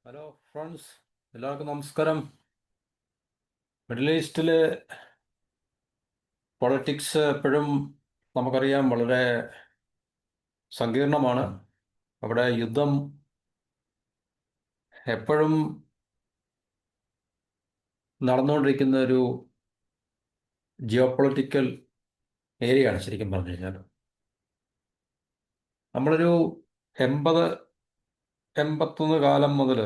Hello friends, എല്ലാവർക്കും നമസ്കാരം. Middle ഈസ്റ്റിലെ politics എപ്പോഴും നമുക്കറിയാം വളരെ സങ്കീർണമാണ്. അവിടെ യുദ്ധം എപ്പോഴും നടന്നുകൊണ്ടിരിക്കുന്ന ഒരു ജിയോ പൊളിറ്റിക്കൽ ഏരിയയാണ് ശരിക്കും പറഞ്ഞു കഴിഞ്ഞാൽ. നമ്മളൊരു 80 81 കാലം മുതൽ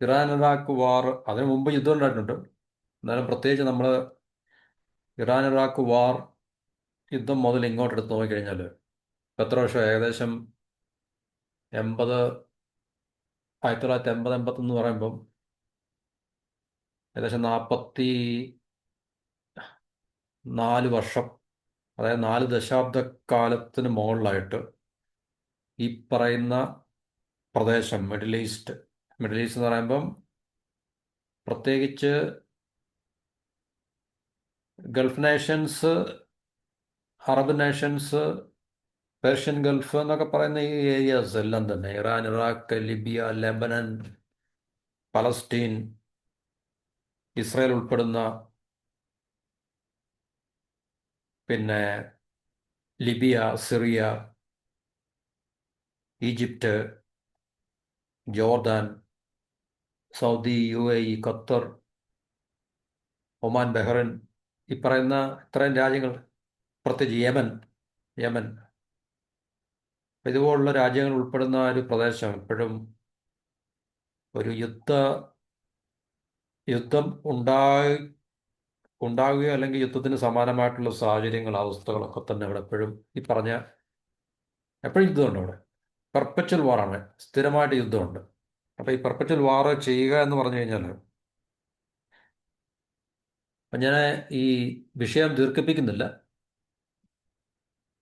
ഇറാൻ ഇറാഖ് വാർ, അതിനു മുമ്പ് യുദ്ധം ഉണ്ടായിട്ടുണ്ട്. എന്നാലും പ്രത്യേകിച്ച് നമ്മൾ ഇറാൻ ഇറാഖ് വാർ യുദ്ധം മുതൽ ഇങ്ങോട്ട് എടുത്ത് നോക്കിക്കഴിഞ്ഞാൽ എത്ര വർഷം, ഏകദേശം 80 1980 81 എന്ന് പറയുമ്പം ഏകദേശം 44 വർഷം, അതായത് 4 ദശാബ്ദ കാലത്തിന് മുകളിലായിട്ട് ഈ പറയുന്ന പ്രദേശം മിഡിൽ ഈസ്റ്റ് എന്ന് പറയുമ്പം പ്രത്യേകിച്ച് Gulf Nations, Arab Nations, Persian Gulf എന്നൊക്കെ പറയുന്ന ഈ ഏരിയാസ് എല്ലാം തന്നെ, Iran Iraq Libya Lebanon Palestine Israel ഉൾപ്പെടുന്ന, പിന്നെ Libya Syria Egypt Jordan Saudi UAE Qatar Oman Bahrain, ഈ പറയുന്ന ഇത്രയും രാജ്യങ്ങൾ, പ്രത്യേകിച്ച് യമൻ ഇതുപോലുള്ള രാജ്യങ്ങൾ ഉൾപ്പെടുന്ന ഒരു പ്രദേശം എപ്പോഴും ഒരു യുദ്ധം ഉണ്ടാകുകയോ അല്ലെങ്കിൽ യുദ്ധത്തിന് സമാനമായിട്ടുള്ള സാഹചര്യങ്ങൾ അവസ്ഥകളൊക്കെ തന്നെ അവിടെ എപ്പോഴും ഈ പറഞ്ഞ എപ്പോഴും യുദ്ധമുണ്ട്. അവിടെ പെർപ്പച്വൽ വാറാണ്, സ്ഥിരമായിട്ട് യുദ്ധമുണ്ട്. അപ്പോൾ ഈ പെർപ്പച്വൽ വാർ ചെയ്യുക എന്ന് പറഞ്ഞു കഴിഞ്ഞാൽ, അപ്പം ഞാൻ ഈ വിഷയം ദീർഘിപ്പിക്കുന്നില്ല.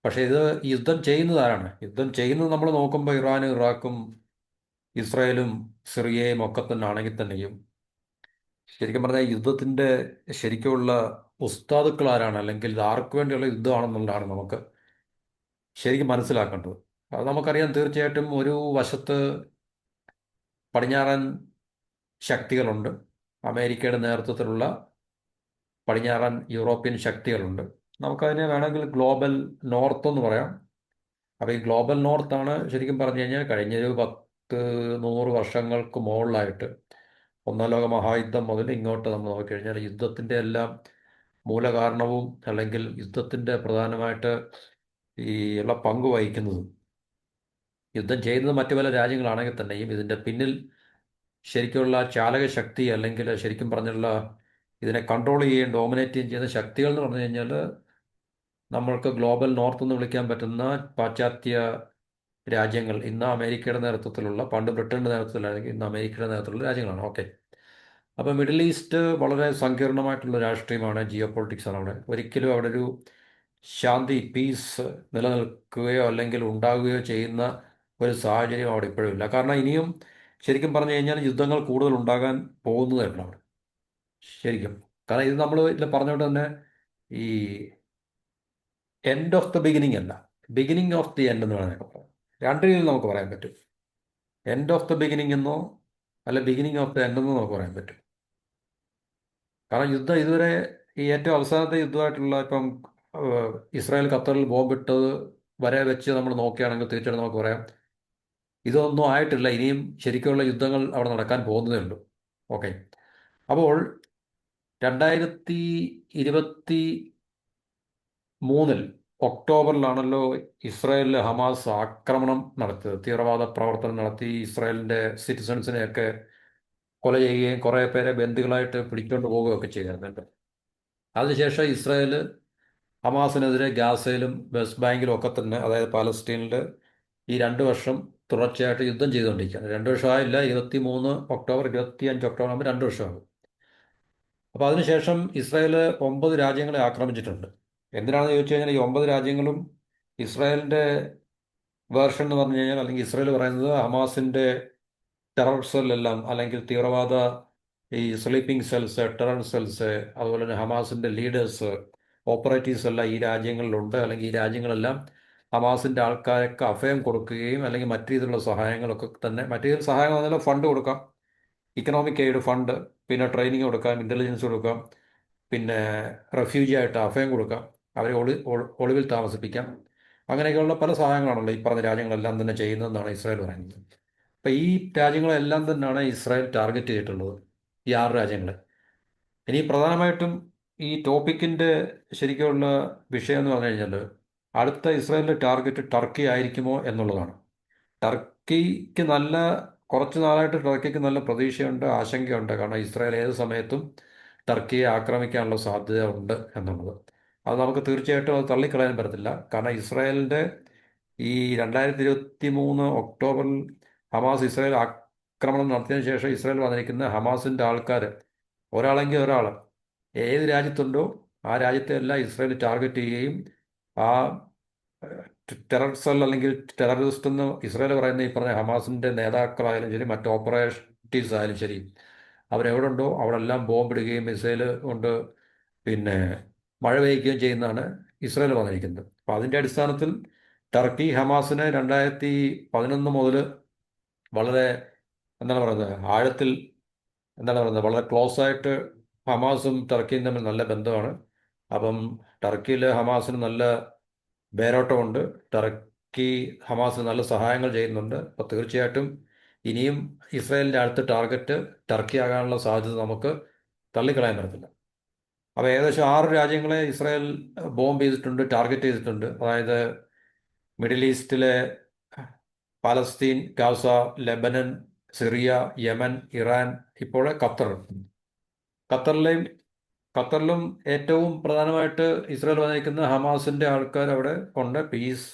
പക്ഷേ ഇത് യുദ്ധം ചെയ്യുന്നത് ആരാണ്? യുദ്ധം ചെയ്യുന്നത് നമ്മൾ നോക്കുമ്പോൾ ഇറാനും ഇറാഖും ഇസ്രായേലും സിറിയയും ഒക്കെ തന്നെ ആണെങ്കിൽ തന്നെയും ശരിക്കും പറഞ്ഞാൽ യുദ്ധത്തിൻ്റെ ശരിക്കുമുള്ള ഉസ്താദുക്കൾ ആരാണ്, അല്ലെങ്കിൽ ഇത് ആർക്ക് വേണ്ടിയുള്ള യുദ്ധമാണെന്നുള്ളതാണ് നമുക്ക് ശരിക്കും മനസ്സിലാക്കേണ്ടത്. അത് നമുക്കറിയാം. തീർച്ചയായിട്ടും ഒരു വശത്ത് പടിഞ്ഞാറൻ ശക്തികളുണ്ട്, അമേരിക്കയുടെ നേതൃത്വത്തിലുള്ള പടിഞ്ഞാറൻ യൂറോപ്യൻ ശക്തികളുണ്ട്. നമുക്കതിനെ വേണമെങ്കിൽ ഗ്ലോബൽ നോർത്ത് എന്ന് പറയാം. അപ്പോൾ ഈ ഗ്ലോബൽ നോർത്താണ് ശരിക്കും പറഞ്ഞു കഴിഞ്ഞാൽ കഴിഞ്ഞൊരു 10 100 വർഷങ്ങൾക്ക് മുകളിലായിട്ട് ഒന്നാം ലോക മഹായുദ്ധം മുതൽ ഇങ്ങോട്ട് നമ്മൾ നോക്കിക്കഴിഞ്ഞാൽ യുദ്ധത്തിൻ്റെ എല്ലാം മൂലകാരണവും അല്ലെങ്കിൽ യുദ്ധത്തിൻ്റെ പ്രധാനമായിട്ട് ഈ ഉള്ള പങ്ക് വഹിക്കുന്നതും, യുദ്ധം ചെയ്യുന്നത് മറ്റു പല രാജ്യങ്ങളാണെങ്കിൽ തന്നെയും ഇതിൻ്റെ പിന്നിൽ ശരിക്കുള്ള ചാലകശക്തി അല്ലെങ്കിൽ ശരിക്കും പറഞ്ഞുള്ള ഇതിനെ കൺട്രോൾ ചെയ്യുകയും ഡോമിനേറ്റ് ചെയ്യുന്ന ശക്തികൾ എന്ന് പറഞ്ഞു കഴിഞ്ഞാൽ നമ്മൾക്ക് ഗ്ലോബൽ നോർത്ത് എന്ന് വിളിക്കാൻ പറ്റുന്ന പാശ്ചാത്യ രാജ്യങ്ങൾ, ഇന്ന് അമേരിക്കയുടെ നേതൃത്വത്തിലുള്ള, പണ്ട് ബ്രിട്ടൻ്റെ നേതൃത്വത്തിലാണെങ്കിൽ ഇന്ന് അമേരിക്കയുടെ നേതൃത്വത്തിലുള്ള രാജ്യങ്ങളാണ്. ഓക്കെ. അപ്പോൾ മിഡിൽ ഈസ്റ്റ് വളരെ സങ്കീർണമായിട്ടുള്ള രാഷ്ട്രീയമാണ്, ജിയോ പൊളിറ്റിക്സ് ആണ്. അവിടെ ഒരിക്കലും അവിടെ ഒരു ശാന്തി, പീസ് നിലനിൽക്കുകയോ അല്ലെങ്കിൽ ഉണ്ടാകുകയോ ചെയ്യുന്ന ഒരു സാഹചര്യം അവിടെ ഇപ്പോഴും ഇല്ല. കാരണം ഇനിയും ശരിക്കും പറഞ്ഞു കഴിഞ്ഞാൽ യുദ്ധങ്ങൾ കൂടുതൽ ഉണ്ടാകാൻ പോകുന്നതല്ല അവിടെ ശരിക്കും. കാരണം ഇത് നമ്മൾ ഇതിൽ പറഞ്ഞുകൊണ്ട് തന്നെ ഈ എൻഡ് ഓഫ് ദ ബിഗിനിങ് അല്ല, ബിഗിനിങ് ഓഫ് ദി എൻഡ് എന്ന് വേണമെങ്കിൽ പറയാം. രണ്ട് രീതിയിൽ നമുക്ക് പറയാൻ പറ്റും. എൻഡ് ഓഫ് ദ ബിഗിനിങ് എന്നോ അല്ല ബിഗിനിങ് ഓഫ് ദ എൻഡ് എന്നോ നമുക്ക് പറയാൻ പറ്റും. കാരണം യുദ്ധം ഇതുവരെ ഈ ഏറ്റവും അവസാനത്തെ യുദ്ധമായിട്ടുള്ള ഇപ്പം ഇസ്രായേൽ ഖത്തറിൽ ബോംബിട്ടത് വരെ വെച്ച് നമ്മൾ നോക്കുകയാണെങ്കിൽ തീർച്ചയായിട്ടും നമുക്ക് പറയാം ഇതൊന്നും ആയിട്ടില്ല, ഇനിയും ശരിക്കുള്ള യുദ്ധങ്ങൾ അവിടെ നടക്കാൻ പോകുന്നതേ ഉള്ളൂ. ഓക്കെ. അപ്പോൾ 2023 ഒക്ടോബറിലാണല്ലോ ഇസ്രായേലിൽ ഹമാസ് ആക്രമണം നടത്തിയത്, തീവ്രവാദ പ്രവർത്തനം നടത്തി ഇസ്രായേലിൻ്റെ സിറ്റിസൺസിനെയൊക്കെ കൊല ചെയ്യുകയും കുറേ പേരെ ബന്ദികളായിട്ട് പിടിച്ചുകൊണ്ട് പോവുകയൊക്കെ ചെയ്തിരുന്നുണ്ട്. അതിനുശേഷം ഇസ്രായേൽ ഹമാസിനെതിരെ ഗാസയിലും വെസ്റ്റ് ബാങ്കിലും ഒക്കെ തന്നെ, അതായത് പാലസ്തീനിൽ ഈ 2 വർഷം തുടർച്ചയായിട്ട് യുദ്ധം ചെയ്തുകൊണ്ടിരിക്കുകയാണ്. 2 വർഷമായില്ല, 23 ഒക്ടോബർ 25 ഒക്ടോബർ ആകുമ്പോൾ 2 വർഷമാകും. അപ്പോൾ അതിനുശേഷം ഇസ്രായേൽ 9 രാജ്യങ്ങളെ ആക്രമിച്ചിട്ടുണ്ട്. എന്തിനാണെന്ന് ചോദിച്ചു കഴിഞ്ഞാൽ ഈ 9 രാജ്യങ്ങളും ഇസ്രായേലിൻ്റെ വേർഷൻ എന്ന് പറഞ്ഞു കഴിഞ്ഞാൽ, അല്ലെങ്കിൽ ഇസ്രായേൽ പറയുന്നത് ഹമാസിൻ്റെ ടെറർ സെല്ലെല്ലാം, അല്ലെങ്കിൽ തീവ്രവാദ ഈ സ്ലീപ്പിംഗ് സെൽസ്, ടെറർ സെൽസ്, അതുപോലെ തന്നെ ഹമാസിൻ്റെ ലീഡേഴ്സ്, ഓപ്പറേറ്റീവ്സ് എല്ലാം ഈ രാജ്യങ്ങളിലുണ്ട്, അല്ലെങ്കിൽ ഈ രാജ്യങ്ങളെല്ലാം ഹമാസിൻ്റെ ആൾക്കാർക്ക് അഭയം കൊടുക്കുകയും അല്ലെങ്കിൽ മറ്റു രീതിയിലുള്ള സഹായങ്ങളൊക്കെ തന്നെ, മറ്റു രീതിയിൽ സഹായം പറഞ്ഞാൽ ഫണ്ട് കൊടുക്കാം, ഇക്കണോമിക് എയ്ഡ് ഫണ്ട്, പിന്നെ ട്രെയിനിങ് കൊടുക്കാം, ഇൻ്റലിജൻസ് കൊടുക്കാം, പിന്നെ റെഫ്യൂജി ആയിട്ട് അഭയം കൊടുക്കാം, അവരെ ഒളിവിൽ താമസിപ്പിക്കാം. അങ്ങനെയൊക്കെയുള്ള പല സഹായങ്ങളാണല്ലോ ഈ പറഞ്ഞ രാജ്യങ്ങളെല്ലാം തന്നെ ചെയ്യുന്നതെന്നാണ് ഇസ്രായേൽ പറയുന്നത്. അപ്പം ഈ രാജ്യങ്ങളെല്ലാം തന്നെയാണ് ഇസ്രായേൽ ടാർഗറ്റ് ചെയ്തിട്ടുള്ളത്, ഈ 6 രാജ്യങ്ങളെ. ഇനി പ്രധാനമായിട്ടും ഈ ടോപ്പിക്കിൻ്റെ ശരിക്കുള്ള വിഷയം എന്ന് പറഞ്ഞു കഴിഞ്ഞാൽ അടുത്ത ഇസ്രായേലിൻ്റെ ടാർഗറ്റ് ടർക്കി ആയിരിക്കുമോ എന്നുള്ളതാണ്. ടർക്കിക്ക് നല്ല കുറച്ച് നാളായിട്ട് ടർക്കിക്ക് നല്ല പ്രതീക്ഷയുണ്ട്, ആശങ്കയുണ്ട്. കാരണം ഇസ്രായേൽ ഏത് സമയത്തും ടർക്കിയെ ആക്രമിക്കാനുള്ള സാധ്യത ഉണ്ട് എന്നുള്ളത്. അത് നമുക്ക് തീർച്ചയായിട്ടും അത് തള്ളിക്കളയാൻ പറ്റത്തില്ല. കാരണം ഇസ്രായേലിൻ്റെ ഈ 2023 ഒക്ടോബറിൽ ഹമാസ് ഇസ്രായേൽ ആക്രമണം നടത്തിയതിനു ശേഷം ഇസ്രായേൽ വന്നിരിക്കുന്ന ഹമാസിൻ്റെ ആൾക്കാർ ഒരാളെങ്കിൽ ഒരാൾ ഏത് രാജ്യത്തുണ്ടോ ആ രാജ്യത്തെ എല്ലാം ഇസ്രായേൽ ടാർഗറ്റ് ചെയ്യുകയും ആ ടെറർ സെൽ അല്ലെങ്കിൽ ടെററിസ്റ്റ് എന്ന് ഇസ്രായേൽ പറയുന്ന ഈ പറഞ്ഞ ഹമാസിൻ്റെ നേതാക്കളായാലും ശരി, മറ്റ് ഓപ്പറേറ്റീവ്സ് ആയാലും ശരി, അവരെവിടെ ഉണ്ടോ അവിടെ എല്ലാം ബോംബിടുകയും മിസൈൽ കൊണ്ട് പിന്നെ മഴ പെയ്യുകയും ചെയ്യുന്നതാണ് ഇസ്രായേൽ വന്നിരിക്കുന്നത്. അപ്പോൾ അതിൻ്റെ അടിസ്ഥാനത്തിൽ ടർക്കി ഹമാസിനെ 2011 മുതൽ വളരെ എന്താണ് പറയുന്നത് ആഴത്തിൽ, എന്താണ് പറയുന്നത് വളരെ ക്ലോസ് ആയിട്ട് ഹമാസും ടർക്കിയും തമ്മിൽ നല്ല ബന്ധമാണ്. അപ്പം ടർക്കിയിൽ ഹമാസിന് നല്ല വേരോട്ടമുണ്ട്. ടർക്കി ഹമാസിന് നല്ല സഹായങ്ങൾ ചെയ്യുന്നുണ്ട്. അപ്പോൾ തീർച്ചയായിട്ടും ഇനിയും ഇസ്രായേലിൻ്റെ അടുത്ത ടാർഗറ്റ് ടർക്കി ആകാനുള്ള സാധ്യത നമുക്ക് തള്ളിക്കളയാൻ പറ്റത്തില്ല. അപ്പോൾ ഏകദേശം 6 രാജ്യങ്ങളെ ഇസ്രായേൽ ബോംബ് ചെയ്തിട്ടുണ്ട്, ടാർഗറ്റ് ചെയ്തിട്ടുണ്ട്. അതായത് മിഡിൽ ഈസ്റ്റിലെ Palestine, Gaza, Lebanon, Syria, Yemen, Iran, ഇപ്പോൾ ഖത്തറിലെയും ഖത്തറിലും ഏറ്റവും പ്രധാനമായിട്ട് ഇസ്രായേൽ വന്നിരിക്കുന്ന ഹമാസിൻ്റെ ആൾക്കാർ അവിടെ ഉണ്ട്. പീസ്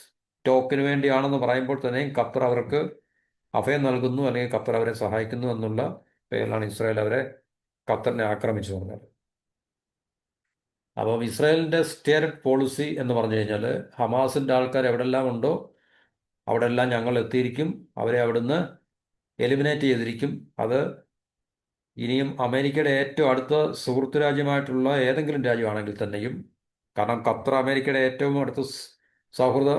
ടോക്കിന് വേണ്ടിയാണെന്ന് പറയുമ്പോൾ തന്നെയും ഖത്തർ അവർക്ക് അഭയം നൽകുന്നു, അല്ലെങ്കിൽ ഖത്തർ അവരെ സഹായിക്കുന്നു എന്നുള്ള പേരിലാണ് ഇസ്രായേൽ ഖത്തറിനെ ആക്രമിച്ചു പറഞ്ഞത്. അപ്പം ഇസ്രായേലിൻ്റെ സ്റ്റേറ്റഡ് പോളിസി എന്ന് പറഞ്ഞു കഴിഞ്ഞാൽ ഹമാസിൻ്റെ ആൾക്കാർ എവിടെല്ലാം ഉണ്ടോ അവിടെല്ലാം ഞങ്ങൾ എത്തിയിരിക്കും, അവരെ അവിടുന്ന് എലിമിനേറ്റ് ചെയ്തിരിക്കും. അത് ഇനിയും അമേരിക്കയുടെ ഏറ്റവും അടുത്ത സുഹൃത്ത് രാജ്യമായിട്ടുള്ള ഏതെങ്കിലും രാജ്യമാണെങ്കിൽ തന്നെയും, കാരണം ഖത്തർ അമേരിക്കയുടെ ഏറ്റവും അടുത്ത സൗഹൃദ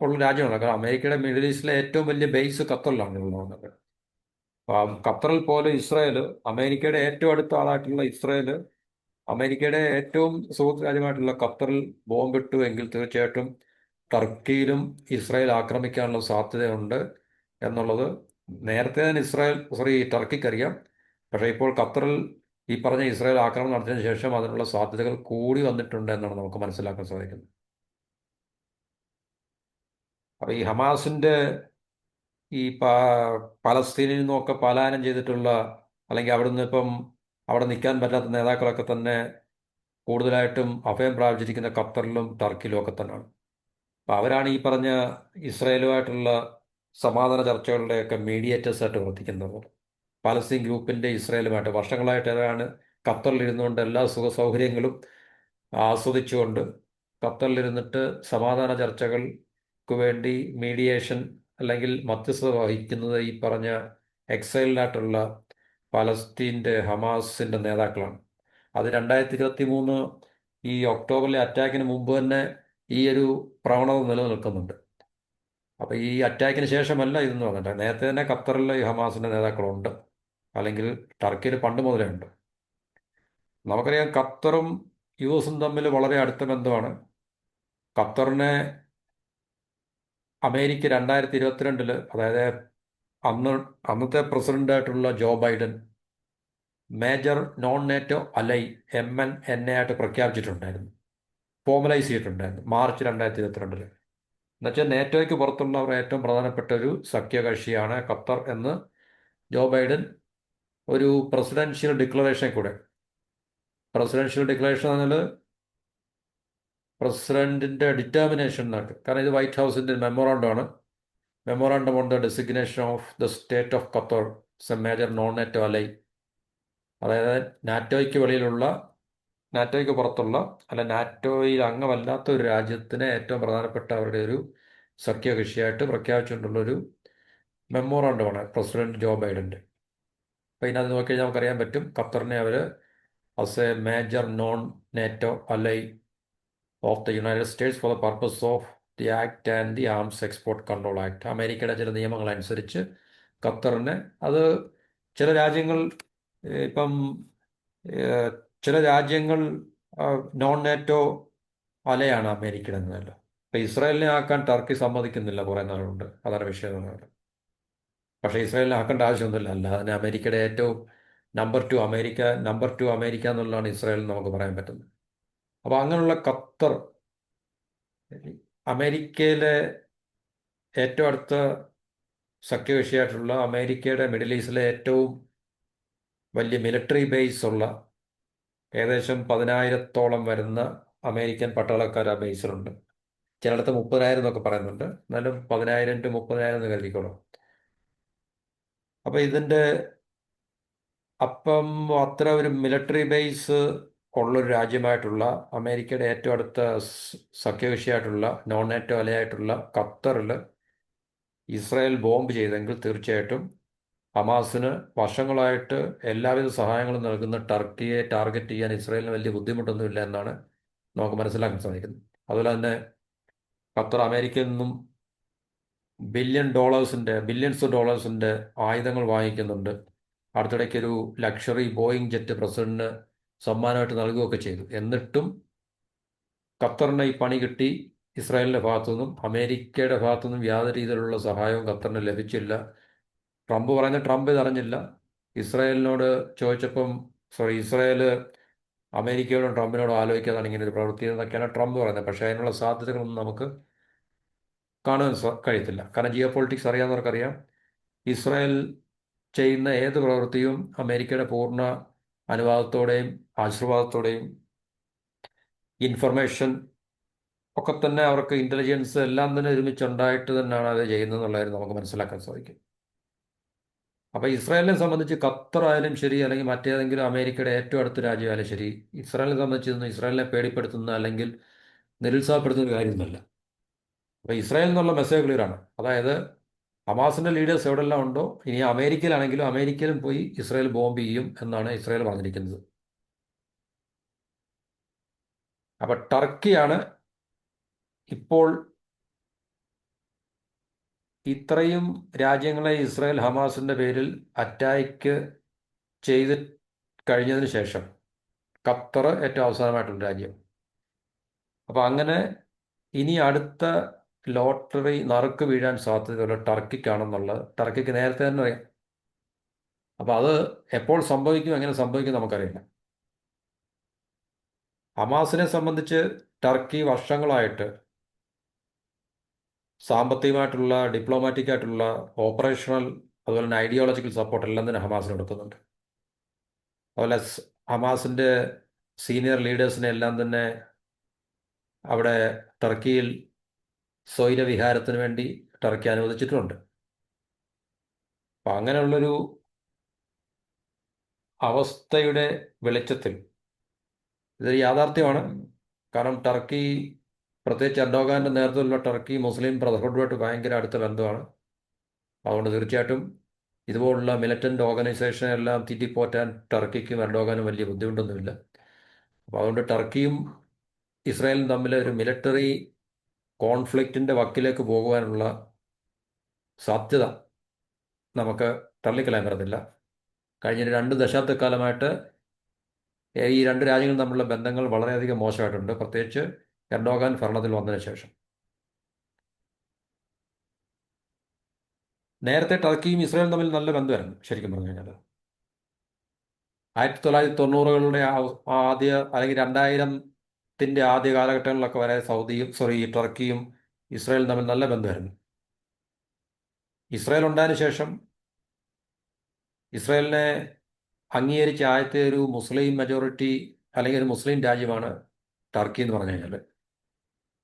ഉള്ള രാജ്യമാണ്. കാരണം അമേരിക്കയുടെ മിഡിൽ ഈസ്റ്റിലെ ഏറ്റവും വലിയ ബേസ് ഖത്തറിലാണ് ഉള്ളത്. അപ്പം ഖത്തറിൽ പോലെ ഇസ്രായേൽ, അമേരിക്കയുടെ ഏറ്റവും അടുത്ത ആളായിട്ടുള്ള ഇസ്രായേൽ അമേരിക്കയുടെ ഏറ്റവും സുഹൃത്ത് രാജ്യമായിട്ടുള്ള ഖത്തറിൽ ബോംബിട്ടു എങ്കിൽ തീർച്ചയായിട്ടും ടർക്കിയിലും ഇസ്രായേൽ ആക്രമിക്കാനുള്ള സാധ്യതയുണ്ട് എന്നുള്ളത് നേരത്തെ തന്നെ ടർക്കിക്കറിയാം. പക്ഷേ ഇപ്പോൾ ഖത്തറിൽ ഈ പറഞ്ഞ ഇസ്രായേൽ ആക്രമണം നടത്തിയതിനു ശേഷം അതിനുള്ള സാധ്യതകൾ കൂടി വന്നിട്ടുണ്ട് എന്നാണ് നമുക്ക് മനസ്സിലാക്കാൻ സാധിക്കുന്നത്. അപ്പോൾ ഈ ഹമാസിൻ്റെ ഈ പലസ്തീനിൽ നിന്നൊക്കെ പലായനം ചെയ്തിട്ടുള്ള, അല്ലെങ്കിൽ അവിടുന്ന് ഇപ്പം അവിടെ നിൽക്കാൻ പറ്റാത്ത നേതാക്കളൊക്കെ തന്നെ കൂടുതലായിട്ടും അഭയം പ്രാപിച്ചിരിക്കുന്ന ഖത്തറിലും ടർക്കിയിലും ഒക്കെ തന്നെയാണ്. അപ്പം അവരാണ് ഈ പറഞ്ഞ ഇസ്രായേലുമായിട്ടുള്ള സമാധാന ചർച്ചകളുടെയൊക്കെ മീഡിയേറ്റേഴ്സ് ആയിട്ട് പ്രവർത്തിക്കുന്നത്. പാലസ്തീൻ ഗ്രൂപ്പിൻ്റെ ഇസ്രായേലുമായിട്ട് വർഷങ്ങളായിട്ട് അവരാണ് ഖത്തറിലിരുന്നുകൊണ്ട് എല്ലാ സുഖ സൗകര്യങ്ങളും ആസ്വദിച്ചുകൊണ്ട് ഖത്തറിലിരുന്നിട്ട് സമാധാന ചർച്ചകൾക്ക് വേണ്ടി മീഡിയേഷൻ അല്ലെങ്കിൽ മധ്യസ്ഥത വഹിക്കുന്നത് ഈ പറഞ്ഞ എക്സൈലിനായിട്ടുള്ള പലസ്തീൻ്റെ ഹമാസിൻ്റെ നേതാക്കളാണ്. അത് 2023 ഈ ഒക്ടോബറിലെ അറ്റാക്കിന് മുമ്പ് തന്നെ ഈ ഒരു പ്രവണത നിലനിൽക്കുന്നുണ്ട്. അപ്പോൾ ഈ അറ്റാക്കിന് ശേഷമല്ല ഇതെന്ന് പറഞ്ഞിട്ട് നേരത്തെ തന്നെ ഖത്തറിൽ ഈ ഹമാസിൻ്റെ നേതാക്കളുണ്ട്, അല്ലെങ്കിൽ ടർക്കിയിൽ പണ്ട് മുതലേ ഉണ്ട്. നമുക്കറിയാം ഖത്തറും US തമ്മിൽ വളരെ അടുത്ത ബന്ധമാണ്. ഖത്തറിനെ അമേരിക്ക 2022 അതായത് അന്നത്തെ പ്രസിഡൻ്റായിട്ടുള്ള Joe Biden major non NATO ally MNNA ആയിട്ട് പ്രഖ്യാപിച്ചിട്ടുണ്ടായിരുന്നു, ഫോർമലൈസ് ചെയ്തിട്ടുണ്ടായിരുന്നു മാർച്ച് 2022. എന്നുവെച്ചാൽ നേറ്റോയ്ക്ക് പുറത്തുള്ള അവർ ഏറ്റവും പ്രധാനപ്പെട്ട ഒരു സഖ്യകക്ഷിയാണ് ഖത്തർ എന്ന് ജോ ബൈഡൻ ഒരു പ്രസിഡൻഷ്യൽ ഡിക്ലറേഷൻ എന്നാൽ പ്രസിഡന്റിൻ്റെ ഡിറ്റർമിനേഷൻ എന്നാണ്. കാരണം ഇത് വൈറ്റ് ഹൗസിൻ്റെ memorandum on the designation of the state of Qatar a major non NATO ally. അതായത് നാറ്റോയ്ക്ക് പുറത്തുള്ള അല്ല നാറ്റോയിൽ അംഗമല്ലാത്ത ഒരു രാജ്യത്തിന് ഏറ്റവും പ്രധാനപ്പെട്ട അവരുടെ ഒരു സഖ്യകക്ഷിയായിട്ട് പ്രഖ്യാപിച്ചുകൊണ്ടുള്ളൊരു മെമ്മോറാണ്ടമാണ് പ്രസിഡന്റ് ജോ ബൈഡൻ്റെ. അപ്പോൾ ഇതിനകത്ത് നോക്കിക്കഴിഞ്ഞാൽ നമുക്കറിയാൻ പറ്റും ഖത്തറിനെ അവർ as a major non NATO ally of the United States for the purpose of the act and the arms export control act, അമേരിക്കയുടെ ചില നിയമങ്ങൾ അനുസരിച്ച് ഖത്തറിന് അത് ചില രാജ്യങ്ങൾ ഇപ്പം ഏഹ്, ചില രാജ്യങ്ങൾ നോൺ നേറ്റോ അലയാണ് അമേരിക്കയുടെ എന്നല്ലോ. ഇപ്പം ഇസ്രായേലിനെ ആക്കാൻ ടർക്കി സമ്മതിക്കുന്നില്ല കുറേ നാളുണ്ട്, അതാണ് വിഷയം എന്ന് പറയുന്നത്. പക്ഷേ ഇസ്രായേലിനെ ആക്കേണ്ട ആവശ്യമൊന്നുമില്ല, അല്ല അതിന് അമേരിക്കയുടെ ഏറ്റവും നമ്പർ ടു അമേരിക്ക എന്നുള്ളതാണ് ഇസ്രായേൽ നമുക്ക് പറയാൻ പറ്റുന്നത്. അപ്പോൾ അങ്ങനെയുള്ള ഖത്തർ അമേരിക്കയിലെ ഏറ്റവും അടുത്ത സഖ്യകക്ഷിയായിട്ടുള്ള അമേരിക്കയുടെ മിഡിൽ ഈസ്റ്റിലെ ഏറ്റവും വലിയ മിലിറ്ററി ബേസ് ഉള്ള ഏകദേശം 10,000-ഓളം വരുന്ന അമേരിക്കൻ പട്ടാളക്കാർ ആ ബേസിലുണ്ട്. ചിലയിടത്ത് 30,000 എന്നൊക്കെ പറയുന്നുണ്ട്, എന്നാലും 10,000 ടു 30,000 എന്ന് കരുതിക്കോളാം. അപ്പം അപ്പം അത്ര ഒരു മിലിറ്ററി ബേസ് ഉള്ളൊരു രാജ്യമായിട്ടുള്ള അമേരിക്കയുടെ ഏറ്റവും അടുത്ത സഖ്യകക്ഷിയായിട്ടുള്ള നോൺ നേറ്റോ അലയായിട്ടുള്ള ഖത്തറിൽ ഇസ്രായേൽ ബോംബ് ചെയ്തെങ്കിൽ തീർച്ചയായിട്ടും ഹമാസിന് വർഷങ്ങളായിട്ട് എല്ലാവിധ സഹായങ്ങളും നൽകുന്ന ടർക്കിയെ ടാർഗറ്റ് ചെയ്യാൻ ഇസ്രായേലിന് വലിയ ബുദ്ധിമുട്ടൊന്നുമില്ല എന്നാണ് നമുക്ക് മനസ്സിലാക്കാൻ സാധിക്കുന്നത്. അതുപോലെ തന്നെ ഖത്തർ അമേരിക്കയിൽ നിന്നും ബില്യൺസ് ഡോളേഴ്സിൻ്റെ ആയുധങ്ങൾ വാങ്ങിക്കുന്നുണ്ട്. അടുത്തിടയ്ക്ക് ഒരു ലക്ഷറി ബോയിങ് ജെറ്റ് പ്രസിഡന്റിന് സമ്മാനമായിട്ട് നൽകുകയൊക്കെ ചെയ്തു. എന്നിട്ടും ഖത്തറിന് ഈ പണി കിട്ടി. ഇസ്രായേലിൻ്റെ ഭാഗത്തുനിന്നും അമേരിക്കയുടെ ഭാഗത്തുനിന്നും യാതൊരു രീതിയിലുള്ള സഹായവും ഖത്തറിന് ലഭിച്ചില്ല. ട്രംപ് ഇതറിഞ്ഞില്ല. ഇസ്രായേലിനോട് ചോദിച്ചപ്പം ഇസ്രായേൽ അമേരിക്കയോടും ട്രംപിനോടും ആലോചിക്കാതാണ് ഇങ്ങനെ ഒരു പ്രവൃത്തി എന്നൊക്കെയാണ് ട്രംപ് പറയുന്നത്. പക്ഷേ അതിനുള്ള സാധ്യതകളൊന്നും നമുക്ക് കാണാൻ കഴിയത്തില്ല. കാരണം ജിയോ പൊളിറ്റിക്സ് അറിയാവുന്നവർക്കറിയാം, ഇസ്രായേൽ ചെയ്യുന്ന ഏത് പ്രവൃത്തിയും അമേരിക്കയുടെ പൂർണ്ണ അനുവാദത്തോടെയും ആശീർവാദത്തോടെയും ഇൻഫർമേഷൻ ഒക്കെ തന്നെ അവർക്ക് ഇൻ്റലിജൻസ് എല്ലാം തന്നെ ഒരുമിച്ചുണ്ടായിട്ട് തന്നെയാണ് അത് ചെയ്യുന്നതെന്നുള്ള കാര്യം നമുക്ക് മനസ്സിലാക്കാൻ സാധിക്കും. അപ്പോൾ ഇസ്രായേലിനെ സംബന്ധിച്ച് ഖത്തർ ആയാലും ശരി, അല്ലെങ്കിൽ മറ്റേതെങ്കിലും അമേരിക്കയുടെ ഏറ്റവും അടുത്ത രാജ്യമായാലും ശരി, ഇസ്രായേലിനെ സംബന്ധിച്ചൊന്നും ഇസ്രായേലിനെ പേടിപ്പെടുത്തുന്ന അല്ലെങ്കിൽ നിരുത്സാഹപ്പെടുത്തുന്ന ഒരു കാര്യമൊന്നുമല്ല. അപ്പോൾ ഇസ്രായേൽ എന്നുള്ള മെസ്സേജ് ക്ലിയറാണ്. അതായത് ഹമാസിൻ്റെ ലീഡേഴ്സ് എവിടെല്ലാം ഉണ്ടോ, ഇനി അമേരിക്കയിലാണെങ്കിലും അമേരിക്കയിലും പോയി ഇസ്രായേൽ ബോംബ് ചെയ്യും എന്നാണ് ഇസ്രായേൽ പറഞ്ഞിരിക്കുന്നത്. അപ്പോൾ ടർക്കിയാണ് ഇപ്പോൾ ഇത്രയും രാജ്യങ്ങളെ ഇസ്രായേൽ ഹമാസിൻ്റെ പേരിൽ അറ്റാക്ക് ചെയ്ത് കഴിഞ്ഞതിന് ശേഷം ഖത്തർ ഏറ്റവും അവസാനമായിട്ടുള്ള രാജ്യം. അപ്പോൾ അങ്ങനെ ഇനി അടുത്ത ലോട്ടറി നറുക്ക് വീഴാൻ സാധ്യതയുള്ള ടർക്കിക്കാണെന്നുള്ളത് ടർക്കിക്ക് നേരത്തെ തന്നെ അറിയാം. അപ്പോൾ അത് എപ്പോൾ സംഭവിക്കും, എങ്ങനെ സംഭവിക്കും നമുക്കറിയില്ല. ഹമാസിനെ സംബന്ധിച്ച് ടർക്കി വർഷങ്ങളായിട്ട് സാമ്പത്തികമായിട്ടുള്ള, ഡിപ്ലോമാറ്റിക് ആയിട്ടുള്ള, ഓപ്പറേഷണൽ, അതുപോലെ തന്നെ ഐഡിയോളജിക്കൽ സപ്പോർട്ട് എല്ലാം തന്നെ ഹമാസിന് കൊടുക്കുന്നുണ്ട്. അതുപോലെ ഹമാസിൻ്റെ സീനിയർ ലീഡേഴ്സിനെ എല്ലാം തന്നെ അവിടെ ടർക്കിയിൽ സ്വൈരവിഹാരത്തിന് വേണ്ടി ടർക്കി അനുവദിച്ചിട്ടുമുണ്ട്. അപ്പം അങ്ങനെയുള്ളൊരു അവസ്ഥയുടെ വെളിച്ചത്തിൽ ഇതൊരു യാഥാർത്ഥ്യമാണ്. കാരണം ടർക്കി, പ്രത്യേകിച്ച് എർഡോഗാൻ്റെ നേതൃത്വത്തിലുള്ള ടർക്കി മുസ്ലിം ബ്രദർഹുഡുമായിട്ട് ഭയങ്കര അടുത്ത ബന്ധമാണ്. അതുകൊണ്ട് തീർച്ചയായിട്ടും ഇതുപോലുള്ള മിലിറ്റൻ്റ് ഓർഗനൈസേഷനെ എല്ലാം തീറ്റിപ്പോറ്റാൻ ടർക്കിക്കും എർഡോഗാനും വലിയ ബുദ്ധിമുട്ടൊന്നുമില്ല. അപ്പോൾ അതുകൊണ്ട് ടർക്കിയും ഇസ്രായേലും തമ്മിൽ ഒരു മിലിറ്ററി കോൺഫ്ലിക്റ്റിൻ്റെ വക്കിലേക്ക് പോകുവാനുള്ള സാധ്യത നമുക്ക് തള്ളിക്കളയാൻ പറ്റത്തില്ല. കഴിഞ്ഞ 2 ദശാബ്ദക്കാലമായിട്ട് ഈ 2 രാജ്യങ്ങളും തമ്മിലുള്ള ബന്ധങ്ങൾ വളരെയധികം മോശമായിട്ടുണ്ട്, പ്രത്യേകിച്ച് എർഡോഗാൻ ഭരണത്തിൽ വന്നതിന് ശേഷം. നേരത്തെ ടർക്കിയും ഇസ്രായേലും തമ്മിൽ നല്ല ബന്ധമായിരുന്നു ശരിക്കും പറഞ്ഞു കഴിഞ്ഞാൽ. 1990-കളുടെ ആദ്യ അല്ലെങ്കിൽ 2000-ൻ്റെ ആദ്യ കാലഘട്ടങ്ങളിലൊക്കെ വരെ ടർക്കിയും ഇസ്രായേലും തമ്മിൽ നല്ല ബന്ധമായിരുന്നു. ഇസ്രായേൽ ഉണ്ടായതിനു ശേഷം ഇസ്രായേലിനെ അംഗീകരിച്ച ആദ്യത്തെ ഒരു മുസ്ലിം മെജോറിറ്റി അല്ലെങ്കിൽ ഒരു മുസ്ലിം രാജ്യമാണ് ടർക്കി എന്ന് പറഞ്ഞു കഴിഞ്ഞാൽ.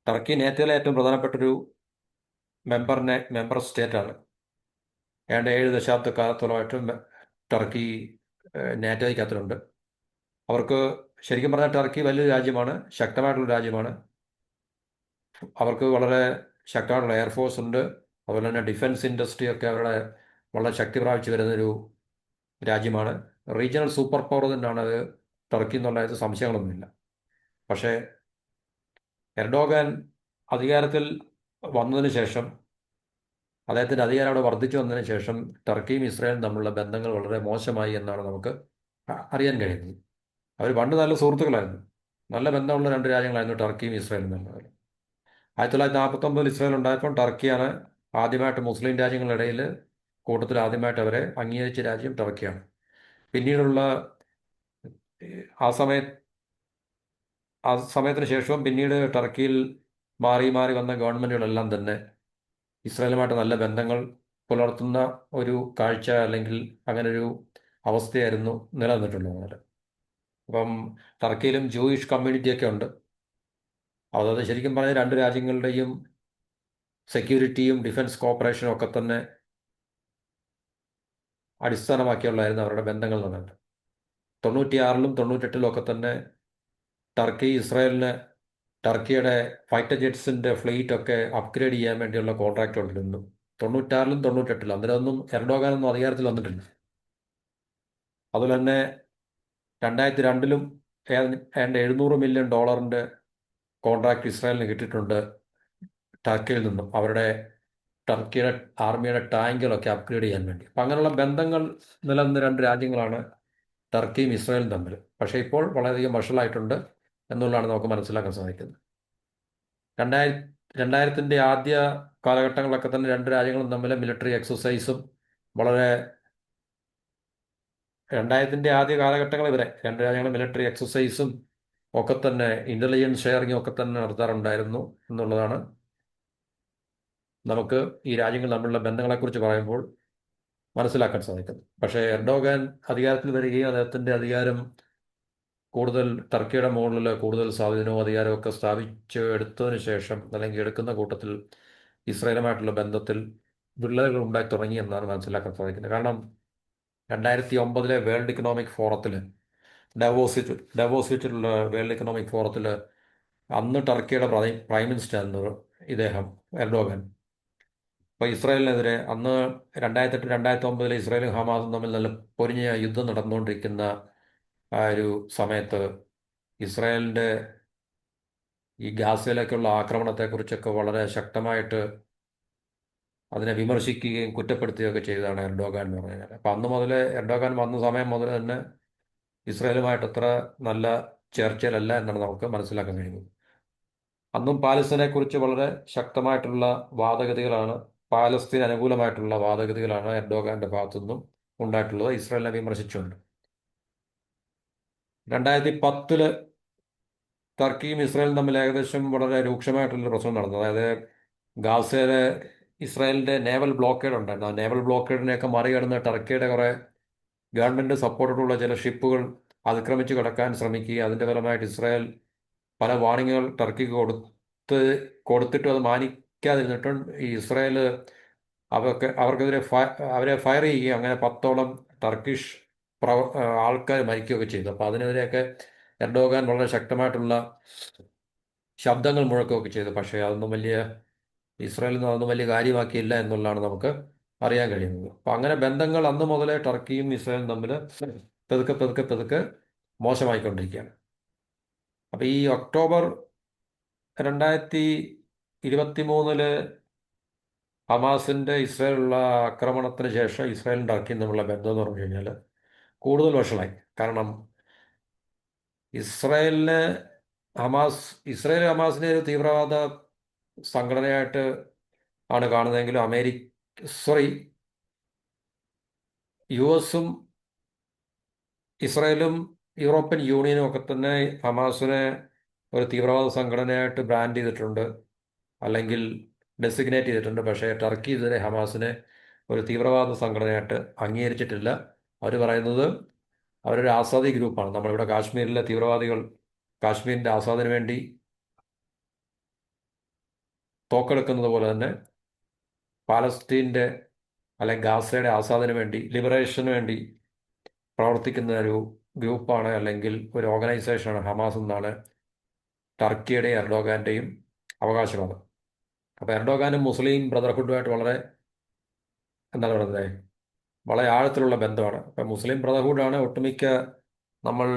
ടർക്കി നേറ്റോയിലെ ഏറ്റവും പ്രധാനപ്പെട്ടൊരു മെമ്പർ സ്റ്റേറ്റാണ്. ഏതാണ്ട് 7 ദശാബ്ദക്കാലത്തോളമായിട്ടും ടർക്കി നാറ്റോയ്ക്കകത്തിലുണ്ട്. അവർക്ക് ശരിക്കും പറഞ്ഞാൽ ടർക്കി വലിയൊരു രാജ്യമാണ്, ശക്തമായിട്ടുള്ള രാജ്യമാണ്. അവർക്ക് വളരെ ശക്തമായിട്ടുള്ള എയർഫോഴ്സ് ഉണ്ട്. അതുപോലെ തന്നെ ഡിഫൻസ് ഇൻഡസ്ട്രി ഒക്കെ അവരുടെ വളരെ ശക്തി പ്രാപിച്ചു വരുന്നൊരു രാജ്യമാണ്. റീജിയണൽ സൂപ്പർ പവർ തന്നെയാണ് അത് ടർക്കി എന്നുള്ളത്, സംശയങ്ങളൊന്നുമില്ല. പക്ഷേ എർഡോഗാൻ അധികാരത്തിൽ വന്നതിന് ശേഷം, അദ്ദേഹത്തിൻ്റെ അധികാരം അവിടെ വർദ്ധിച്ചു വന്നതിന് ശേഷം ടർക്കിയും ഇസ്രായേലും തമ്മിലുള്ള ബന്ധങ്ങൾ വളരെ മോശമായി എന്നാണ് നമുക്ക് അറിയാൻ കഴിയുന്നത്. അവർ പണ്ട് നല്ല സുഹൃത്തുക്കളായിരുന്നു. നല്ല ബന്ധമുള്ള രണ്ട് രാജ്യങ്ങളായിരുന്നു ടർക്കിയും ഇസ്രായേലും തമ്മിൽ. 1949 ഇസ്രായേൽ ഉണ്ടായപ്പോൾ ടർക്കിയാണ് ആദ്യമായിട്ട് മുസ്ലിം രാജ്യങ്ങളുടെ ഇടയിൽ കൂട്ടത്തിൽ ആദ്യമായിട്ട് അവരെ അംഗീകരിച്ച രാജ്യം ടർക്കിയാണ്. പിന്നീടുള്ള ആ സമയ ആ സമയത്തിന് ശേഷവും പിന്നീട് ടർക്കിയിൽ മാറി മാറി വന്ന ഗവൺമെൻറ്റുകളെല്ലാം തന്നെ ഇസ്രായേലുമായിട്ട് നല്ല ബന്ധങ്ങൾ പുലർത്തുന്ന ഒരു കാഴ്ച അല്ലെങ്കിൽ അങ്ങനെ ഒരു അവസ്ഥയായിരുന്നു നിലനിന്നിട്ടുള്ളത്. അപ്പം ടർക്കിയിലും ജൂയിഷ് കമ്മ്യൂണിറ്റിയൊക്കെ ഉണ്ട്. അതായത് ശരിക്കും പറഞ്ഞാൽ രണ്ട് രാജ്യങ്ങളുടെയും സെക്യൂരിറ്റിയും ഡിഫൻസ് കോപ്പറേഷനും ഒക്കെ തന്നെ അടിസ്ഥാനമാക്കിയുള്ളായിരുന്നു അവരുടെ ബന്ധങ്ങൾ എന്നുള്ളത്. 96-ലും 98-ലും ഒക്കെ തന്നെ ടർക്കി ഇസ്രായേലിന് ടർക്കിയുടെ ഫൈറ്റർ ജെറ്റ്സിൻ്റെ ഫ്ലീറ്റ് ഒക്കെ അപ്ഗ്രേഡ് ചെയ്യാൻ വേണ്ടിയുള്ള കോൺട്രാക്റ്റ് കൊണ്ടിരുന്നു. 96-ലും 98-ലും അന്നേരമൊന്നും എർഡോഗാനൊന്നും അധികാരത്തിൽ വന്നിട്ടില്ല. അതുപോലെ തന്നെ 2002-ലും ഏതാണ്ട് $700 മില്യൺ കോൺട്രാക്റ്റ് ഇസ്രായേലിന് കിട്ടിയിട്ടുണ്ട് ടർക്കിയിൽ നിന്നും, അവരുടെ ടർക്കിയുടെ ആർമിയുടെ ടാങ്കുകളൊക്കെ അപ്ഗ്രേഡ് ചെയ്യാൻ വേണ്ടി. അപ്പം അങ്ങനെയുള്ള ബന്ധങ്ങൾ നിലനിന്ന രണ്ട് രാജ്യങ്ങളാണ് ടർക്കിയും ഇസ്രായേലും തമ്മിൽ. പക്ഷേ ഇപ്പോൾ വളരെയധികം വഷളായിട്ടുണ്ട് എന്നുള്ളതാണ് നമുക്ക് മനസ്സിലാക്കാൻ സാധിക്കുന്നത്. 2000-ൻ്റെ ആദ്യ കാലഘട്ടങ്ങളിലൊക്കെ തന്നെ രണ്ട് രാജ്യങ്ങളും തമ്മിൽ മിലിറ്ററി എക്സസൈസും വളരെ 2000-ൻ്റെ ആദ്യ കാലഘട്ടങ്ങൾ വരെ രണ്ട് രാജ്യങ്ങളും മിലിറ്ററി എക്സസൈസും ഒക്കെ തന്നെ ഇൻ്റലിജൻസ് ഷെയറിങ്ങും ഒക്കെ തന്നെ നടത്താറുണ്ടായിരുന്നു എന്നുള്ളതാണ് നമുക്ക് ഈ രാജ്യങ്ങൾ തമ്മിലുള്ള ബന്ധങ്ങളെക്കുറിച്ച് പറയുമ്പോൾ മനസ്സിലാക്കാൻ സാധിക്കുന്നത്. പക്ഷേ എർഡോഗാൻ അധികാരത്തിൽ വരികയും അദ്ദേഹത്തിൻ്റെ അധികാരം കൂടുതൽ ടർക്കിയുടെ മുകളിൽ കൂടുതൽ സ്വാധീനവും അധികാരവും ഒക്കെ സ്ഥാപിച്ച് എടുത്തതിന് ശേഷം അല്ലെങ്കിൽ എടുക്കുന്ന കൂട്ടത്തിൽ ഇസ്രായേലുമായിട്ടുള്ള ബന്ധത്തിൽ വിള്ളലുകൾ ഉണ്ടായി തുടങ്ങി എന്നാണ് മനസ്സിലാക്കാൻ സാധിക്കുന്നത്. കാരണം 2009-ലെ വേൾഡ് ഇക്കണോമിക് ഫോറത്തിൽ ഡാവോസ് വെച്ചിട്ടുള്ള വേൾഡ് ഇക്കണോമിക് ഫോറത്തിൽ അന്ന് ടർക്കിയുടെ പ്രൈം മിനിസ്റ്റർ ആയിരുന്നു ഇദ്ദേഹം എർഡോഗൻ. അപ്പോൾ ഇസ്രായേലിനെതിരെ അന്ന് 2008 2009-ലെ ഇസ്രായേലും ഹമാസും തമ്മിൽ നല്ല പൊരിഞ്ഞ യുദ്ധം നടന്നുകൊണ്ടിരിക്കുന്ന ആ ഒരു സമയത്ത് ഇസ്രായേലിൻ്റെ ഈ ഗാസയിലേക്കുള്ള ആക്രമണത്തെക്കുറിച്ചൊക്കെ വളരെ ശക്തമായിട്ട് അതിനെ വിമർശിക്കുകയും കുറ്റപ്പെടുത്തുകയൊക്കെ ചെയ്തതാണ് എർഡോഗാൻ എന്ന് പറഞ്ഞാൽ. അപ്പം അന്ന് മുതൽ എർഡോഗാൻ വന്ന സമയം മുതൽ തന്നെ ഇസ്രായേലുമായിട്ട് അത്ര നല്ല ചേർച്ചയിലല്ല എന്നാണ് നമുക്ക് മനസ്സിലാക്കാൻ കഴിയുന്നത്. അന്നും പാലസ്തീനെക്കുറിച്ച് വളരെ ശക്തമായിട്ടുള്ള വാദഗതികളാണ്, പാലസ്തീൻ അനുകൂലമായിട്ടുള്ള വാദഗതികളാണ് എർഡോഗാന്റെ ഭാഗത്തുനിന്നും ഉണ്ടായിട്ടുള്ളത് ഇസ്രായേലിനെ വിമർശിച്ചുകൊണ്ട്. 2010-ല് ടർക്കിയും ഇസ്രായേലും തമ്മിൽ ഏകദേശം വളരെ രൂക്ഷമായിട്ടുള്ള പ്രശ്നം നടന്നു. അതായത് ഗാസയിലെ ഇസ്രായേലിൻ്റെ നേവൽ ബ്ലോക്കേഡ് ഉണ്ടായിരുന്നു. ആ നേവൽ ബ്ലോക്കേഡിനെയൊക്കെ മറികടന്ന് ടർക്കിയുടെ കുറേ ഗവൺമെൻറ് സപ്പോർട്ടോടുള്ള ചില ഷിപ്പുകൾ അതിക്രമിച്ച് കടക്കാൻ ശ്രമിക്കുകയും അതിൻ്റെ ഫലമായിട്ട് ഇസ്രായേൽ പല വാർണിങ്ങുകൾ ടർക്കിക്ക് കൊടുത്തിട്ടും അത് മാനിക്കാതിരുന്നിട്ടും ഈ ഇസ്രായേൽ അവർക്കെതിരെ അവരെ ഫയർ ചെയ്യുകയും അങ്ങനെ 10ഓളം ടർക്കിഷ് ആൾക്കാർ മരിക്കുകയൊക്കെ ചെയ്തു. അപ്പോൾ അതിനെതിരെയൊക്കെ എർഡോഗാൻ വളരെ ശക്തമായിട്ടുള്ള ശബ്ദങ്ങൾ മുഴക്കുകയൊക്കെ ചെയ്തു. പക്ഷേ അതൊന്നും ഇസ്രായേലിൽ നിന്ന് അതൊന്നും വലിയ കാര്യമാക്കിയില്ല എന്നുള്ളതാണ് നമുക്ക് അറിയാൻ കഴിയുന്നത്. അപ്പം അങ്ങനെ ബന്ധങ്ങൾ അന്ന് മുതലേ ടർക്കിയും ഇസ്രായേലും തമ്മിൽ പെതുക്കെ പെതുക്കെ പെതുക്കെ മോശമായിക്കൊണ്ടിരിക്കുകയാണ്. അപ്പം ഈ ഒക്ടോബർ 2023-ല് ഹമാസിൻ്റെ ഇസ്രായേലുള്ള ആക്രമണത്തിന് ശേഷം ഇസ്രായേലും ടർക്കിയും തമ്മിലുള്ള ബന്ധം എന്ന് പറഞ്ഞു കഴിഞ്ഞാൽ കൂടുതൽ വഷളായി. കാരണം ഇസ്രായേൽ ഹമാസിനെ ഒരു തീവ്രവാദ സംഘടനയായിട്ട് ആണ് കാണുന്നതെങ്കിലും US-ഉം ഇസ്രായേലും യൂറോപ്യൻ യൂണിയനും ഒക്കെ തന്നെ ഹമാസിനെ ഒരു തീവ്രവാദ സംഘടനയായിട്ട് ബ്രാൻഡ് ചെയ്തിട്ടുണ്ട് അല്ലെങ്കിൽ ഡെസിഗ്നേറ്റ് ചെയ്തിട്ടുണ്ട്. പക്ഷേ ടർക്കി ഇതുവരെ ഹമാസിനെ ഒരു തീവ്രവാദ സംഘടനയായിട്ട് അംഗീകരിച്ചിട്ടില്ല. അവർ പറയുന്നത് അവരൊരു ആസാദി ഗ്രൂപ്പാണ്. നമ്മളിവിടെ കാശ്മീരിലെ തീവ്രവാദികൾ കാശ്മീരിൻ്റെ ആസാദിന് വേണ്ടി തോക്കെടുക്കുന്നത് പോലെ തന്നെ പാലസ്തീൻ്റെ അല്ലെങ്കിൽ ഗാസയുടെ ആസാദിന് വേണ്ടി, ലിബറേഷന് വേണ്ടി പ്രവർത്തിക്കുന്ന ഒരു ഗ്രൂപ്പാണ് അല്ലെങ്കിൽ ഒരു ഓർഗനൈസേഷനാണ് ഹമാസ് എന്നാണ് ടർക്കിയുടെയും എർഡോഗാൻ്റെയും അവകാശവാദം. അപ്പോൾ എർഡോഗാനും മുസ്ലിം ബ്രദർഹുഡുമായിട്ട് എന്താണ് പറയുന്നത്, വളരെ ആഴത്തിലുള്ള ബന്ധമാണ്. അപ്പം മുസ്ലിം ബ്രദർഹുഡാണ് ഒട്ടുമിക്ക നമ്മൾ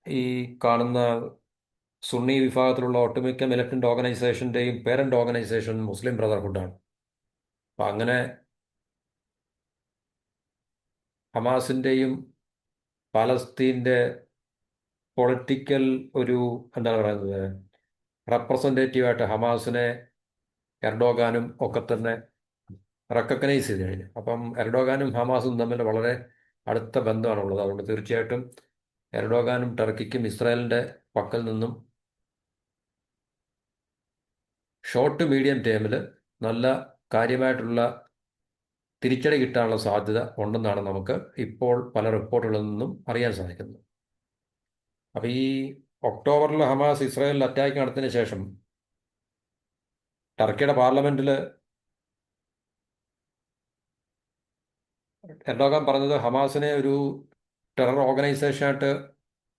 ഈ കാണുന്ന സുന്നി വിഭാഗത്തിലുള്ള ഒട്ടുമിക്ക മിലിറ്റന്റ് ഓർഗനൈസേഷന്റെയും പേരന്റ് ഓർഗനൈസേഷൻ മുസ്ലിം ബ്രദർഹുഡാണ്. അപ്പം അങ്ങനെ ഹമാസിന്റെയും പാലസ്തീൻ്റെ പൊളിറ്റിക്കൽ ഒരു എന്താണ് പറയുന്നത് റെപ്രസെൻറ്റേറ്റീവായിട്ട് ഹമാസിനെ എർഡോഗാനും ഒക്കെ തന്നെ റെക്കഗ്നൈസ് ചെയ്ത് കഴിഞ്ഞു. അപ്പം എർഡോഗാനും ഹമാസും തമ്മിൽ വളരെ അടുത്ത ബന്ധമാണുള്ളത്. അതുകൊണ്ട് തീർച്ചയായിട്ടും എർഡോഗാനും ടർക്കിക്കും ഇസ്രായേലിൻ്റെ പക്കൽ നിന്നും ഷോർട്ട് മീഡിയം ടേമിൽ നല്ല കാര്യമായിട്ടുള്ള തിരിച്ചടി കിട്ടാനുള്ള സാധ്യത ഉണ്ടെന്നാണ് നമുക്ക് ഇപ്പോൾ പല റിപ്പോർട്ടുകളിൽ നിന്നും അറിയാൻ സാധിക്കുന്നത്. അപ്പോൾ ഈ ഒക്ടോബറിൽ ഹമാസ് ഇസ്രായേലിൽ അറ്റാക്ക് നടത്തിയതിന് ശേഷം ടർക്കിയുടെ പാർലമെന്റിൽ എർഡോഗാൻ പറഞ്ഞത് ഹമാസിനെ ഒരു ടെറർ ഓർഗനൈസേഷനായിട്ട്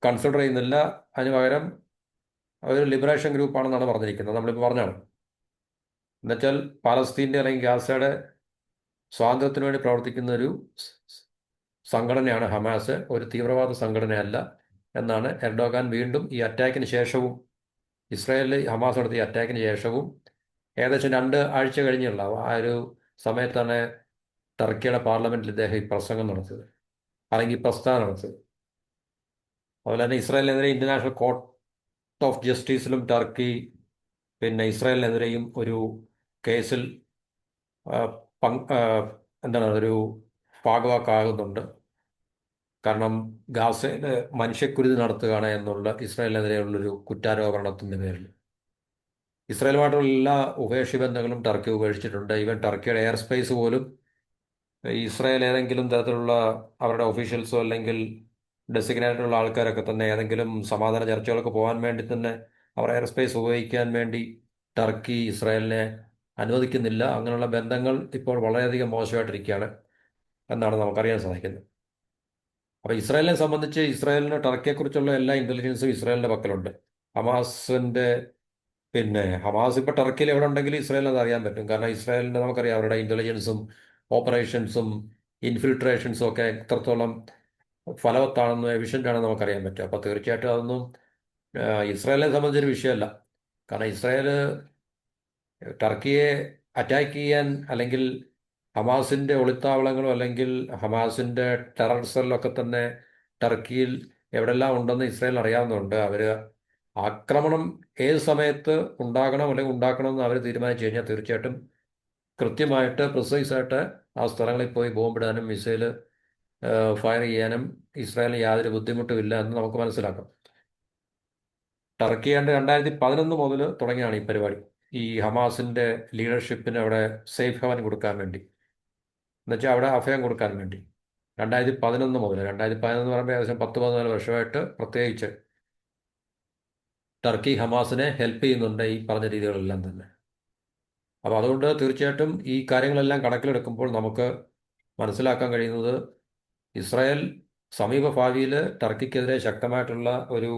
കൺസിഡർ ചെയ്യുന്നില്ല, അതിന് പകരം ഒരു ലിബറേഷൻ ഗ്രൂപ്പാണെന്നാണ് പറഞ്ഞിരിക്കുന്നത്. നമ്മളിപ്പോൾ പറഞ്ഞാണ്, എന്നുവെച്ചാൽ പാലസ്തീൻ്റെ അല്ലെങ്കിൽ ഗാസയുടെ സ്വാതന്ത്ര്യത്തിന് വേണ്ടി പ്രവർത്തിക്കുന്ന ഒരു സംഘടനയാണ് ഹമാസ്, ഒരു തീവ്രവാദ സംഘടനയല്ല എന്നാണ് എർഡോഗാൻ വീണ്ടും ഈ അറ്റാക്കിന് ശേഷവും, ഇസ്രായേലിൽ ഹമാസ് നടത്തിയ അറ്റാക്കിന് ശേഷവും ഏകദേശം 2 ആഴ്ച കഴിഞ്ഞുള്ള ആ ഒരു സമയത്താണ് ടർക്കിയുടെ പാർലമെന്റിൽ ഇദ്ദേഹം ഈ പ്രസംഗം നടത്തിയത്, അല്ലെങ്കിൽ പ്രസ്താവന നടത്തിയത്. അതുപോലെ തന്നെ ഇസ്രായേലിനെതിരെ ഇന്റർനാഷണൽ കോർട്ട് ഓഫ് ജസ്റ്റിസിലും ടർക്കി പിന്നെ ഇസ്രായേലിനെതിരെയും ഒരു കേസിൽ ആ, എന്താണ് ഒരു ഭാഗവാക്കാകുന്നുണ്ട്. കാരണം ഗാസയിൽ മനുഷ്യക്കുരുതി നടത്തുകയാണ് എന്നുള്ള ഇസ്രായേലിനെതിരെയുള്ളൊരു കുറ്റാരോപണത്തിൻ്റെ പേരിൽ ഇസ്രായേലുമായിട്ടുള്ള എല്ലാ ഉഭയകക്ഷി ബന്ധങ്ങളും ടർക്കി ഉപേക്ഷിച്ചിട്ടുണ്ട്. ഈവൻ ടർക്കിയുടെ എയർ സ്പേസ് പോലും ഇസ്രായേൽ ഏതെങ്കിലും തരത്തിലുള്ള അവരുടെ ഒഫീഷ്യൽസോ അല്ലെങ്കിൽ ഡെസിഗ്നേറ്റഡുള്ള ആൾക്കാരൊക്കെ തന്നെ ഏതെങ്കിലും സമാധാന ചർച്ചകൾക്ക് പോകാൻ വേണ്ടി തന്നെ അവർ എയർ സ്പേസ് ഉപയോഗിക്കാൻ വേണ്ടി ടർക്കി ഇസ്രായേലിനെ അനുവദിക്കുന്നില്ല. അങ്ങനെയുള്ള ബന്ധങ്ങൾ ഇപ്പോൾ വളരെയധികം മോശമായിട്ടിരിക്കുകയാണ് എന്നാണ് നമുക്കറിയാൻ സാധിക്കുന്നത്. അപ്പോൾ ഇസ്രായേലിനെ സംബന്ധിച്ച് ഇസ്രായേലിന് ടർക്കിയെക്കുറിച്ചുള്ള എല്ലാ ഇൻ്റലിജൻസും ഇസ്രായേലിൻ്റെ പക്കലുണ്ട്. ഹമാസിൻ്റെ പിന്നെ ഹമാസ് ഇപ്പോൾ ടർക്കിയിൽ എവിടെ ഉണ്ടെങ്കിലും ഇസ്രായേലിന് അത് അറിയാൻ പറ്റും. കാരണം ഇസ്രായേലിൻ്റെ നമുക്കറിയാം അവരുടെ ഇൻ്റലിജൻസും ഓപ്പറേഷൻസും ഇൻഫിൽട്രേഷൻസും ഒക്കെ എത്രത്തോളം ഫലവത്താണെന്ന് എഫിഷ്യൻ്റാണെന്ന് നമുക്കറിയാൻ പറ്റും. അപ്പോൾ തീർച്ചയായിട്ടും അതൊന്നും ഇസ്രായേലിനെ സംബന്ധിച്ചൊരു വിഷയമല്ല. കാരണം ഇസ്രായേൽ ടർക്കിയെ അറ്റാക്ക് ചെയ്യാൻ അല്ലെങ്കിൽ ഹമാസിൻ്റെ ഒളിത്താവളങ്ങളോ അല്ലെങ്കിൽ ഹമാസിൻ്റെ ടെറർ സെല്ലൊക്കെ തന്നെ ടർക്കിയിൽ എവിടെല്ലാം ഉണ്ടെന്ന് ഇസ്രായേൽ അറിയാവുന്നതുകൊണ്ട് അവർ ആക്രമണം ഏത് സമയത്ത് ഉണ്ടാകണം അല്ലെങ്കിൽ ഉണ്ടാക്കണമെന്ന് അവർ തീരുമാനിച്ചു കഴിഞ്ഞാൽ തീർച്ചയായിട്ടും കൃത്യമായിട്ട് പ്രിസൈസായിട്ട് ആ സ്ഥലങ്ങളിൽ പോയി ബോംബിടാനും മിസൈൽ ഫയർ ചെയ്യാനും ഇസ്രായേലിന് യാതൊരു ബുദ്ധിമുട്ടുമില്ല എന്ന് നമുക്ക് മനസ്സിലാക്കാം. ടർക്കി 2011 മുതൽ തുടങ്ങിയാണ് ഈ പരിപാടി, ഈ ഹമാസിൻ്റെ ലീഡർഷിപ്പിന് അവിടെ സേഫ് ഹവൻ കൊടുക്കാൻ വേണ്ടി, എന്നുവെച്ചാൽ അവിടെ അഭയം കൊടുക്കാൻ വേണ്ടി 2011 മുതൽ. 2011 പറയുമ്പോൾ ഏകദേശം 10-14 വർഷമായിട്ട് പ്രത്യേകിച്ച് ടർക്കി ഹമാസിനെ ഹെൽപ്പ് ചെയ്യുന്നുണ്ട് ഈ പറഞ്ഞ രീതികളെല്ലാം തന്നെ. അപ്പോൾ അതുകൊണ്ട് തീർച്ചയായിട്ടും ഈ കാര്യങ്ങളെല്ലാം കണക്കിലെടുക്കുമ്പോൾ നമുക്ക് മനസ്സിലാക്കാൻ കഴിയുന്നത് ഇസ്രായേൽ സമീപ ഭാവിയിൽ ടർക്കിക്കെതിരെ ശക്തമായിട്ടുള്ള ഒരു